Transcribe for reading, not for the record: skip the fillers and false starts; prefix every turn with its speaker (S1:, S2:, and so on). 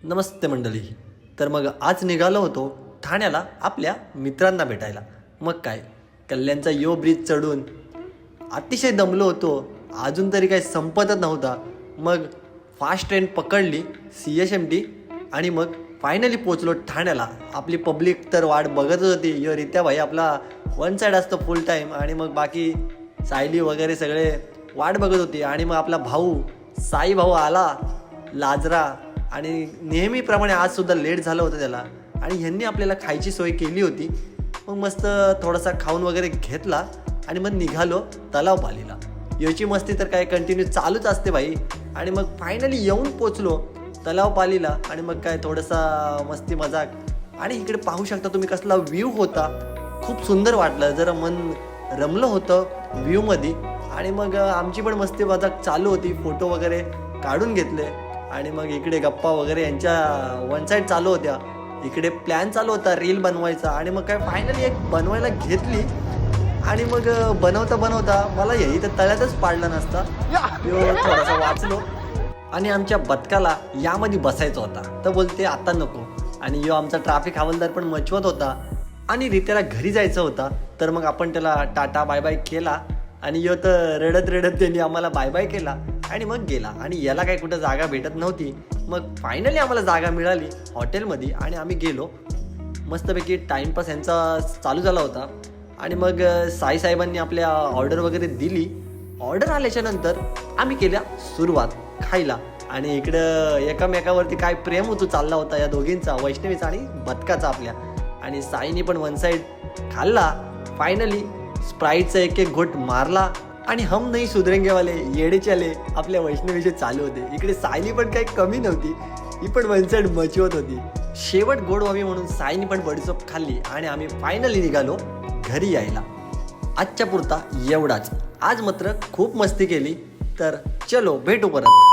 S1: नमस्ते मंडळी. तर मग आज निघालो होतो ठाण्याला आपल्या मित्रांना भेटायला. मग काय, कल्याणचा यो ब्रिज चढून अतिशय दमलो होतो. अजून तरी काही संपतच नव्हता. मग फास्ट ट्रेन पकडली CSMT आणि मग फायनली पोचलो ठाण्याला. आपली पब्लिक तर वाट बघतच होती. यो रित्या भाई आपला वन साईड असतो फुल टाईम आणि मग बाकी सायली वगैरे सगळे वाट बघत होती. आणि मग आपला भाऊ साई भाऊ आला लाजरा. आणि नेहमीप्रमाणे आजसुद्धा लेट झालं होतं त्याला. आणि ह्यांनी आपल्याला खायची सोय केली होती. मग मस्त थोडासा खाऊन वगैरे घेतला आणि मग निघालो तलाव पालीला. याची मस्ती तर काय कंटिन्यू चालूच असते भाई. आणि मग फायनली येऊन पोचलो तलाव पालीला. आणि मग काय थोडासा मस्ती मजाक. आणि इकडे पाहू शकता तुम्ही कसला व्ह्यू होता. खूप सुंदर वाटलं, जरा मन रमलं होतं व्ह्यूमध्ये. आणि मग आमची पण मस्ती मजाक चालू होती. फोटो वगैरे काढून घेतले. आणि मग इकडे गप्पा वगैरे यांच्या वन साईड चालू होत्या. इकडे प्लॅन चालू होता रील बनवायचा. आणि मग काय फायनली एक बनवायला घेतली. आणि मग बनवता बनवता मला यही तर तळ्यातच पाडला नसता. यो थोडासा वाचलो. आणि आमच्या बदकाला यामध्ये बसायचा होता, तर बोलते आता नको. आणि यो आमचा ट्रॅफिक हवालदार पण मचवत होता. आणि रित्याला घरी जायचं होता. तर मग आपण त्याला टाटा बाय बाय केला. आणि यो तर रडत रडत त्यांनी आम्हाला बाय बाय केला आणि मग गेला. आणि याला काही कुठं जागा भेटत नव्हती. मग फायनली आम्हाला जागा मिळाली हॉटेलमध्ये. आणि आम्ही गेलो. मस्तपैकी टाईमपास यांचा चालू झाला होता. आणि मग साईसाहेबांनी आपल्या ऑर्डर वगैरे दिली. ऑर्डर आल्याच्या नंतर आम्ही केल्या सुरुवात खायला. आणि इकडं एकामेकावरती काय प्रेम होतो चालला होता या दोघींचा, वैष्णवीचा आणि बदकाचा आपल्या. आणि साईनी पण वन साईड खाल्ला. फायनली स्प्राईटचा एक एक घोट मारला. आणि हम नाही सुधरेंगेवाले येडेचे आले आपल्या वैष्णवीचे चालू होते. इकडे सायली पण काही कमी नव्हती. ही पण वन साईड मचवत होती. शेवट गोड व्हावी म्हणून सायनी पण बडीचोप खाल्ली. आणि आम्ही फायनली निघालो घरी यायला. आजच्या पुरता एवढाच. आज मात्र खूप मस्ती केली. तर चलो भेटू परत.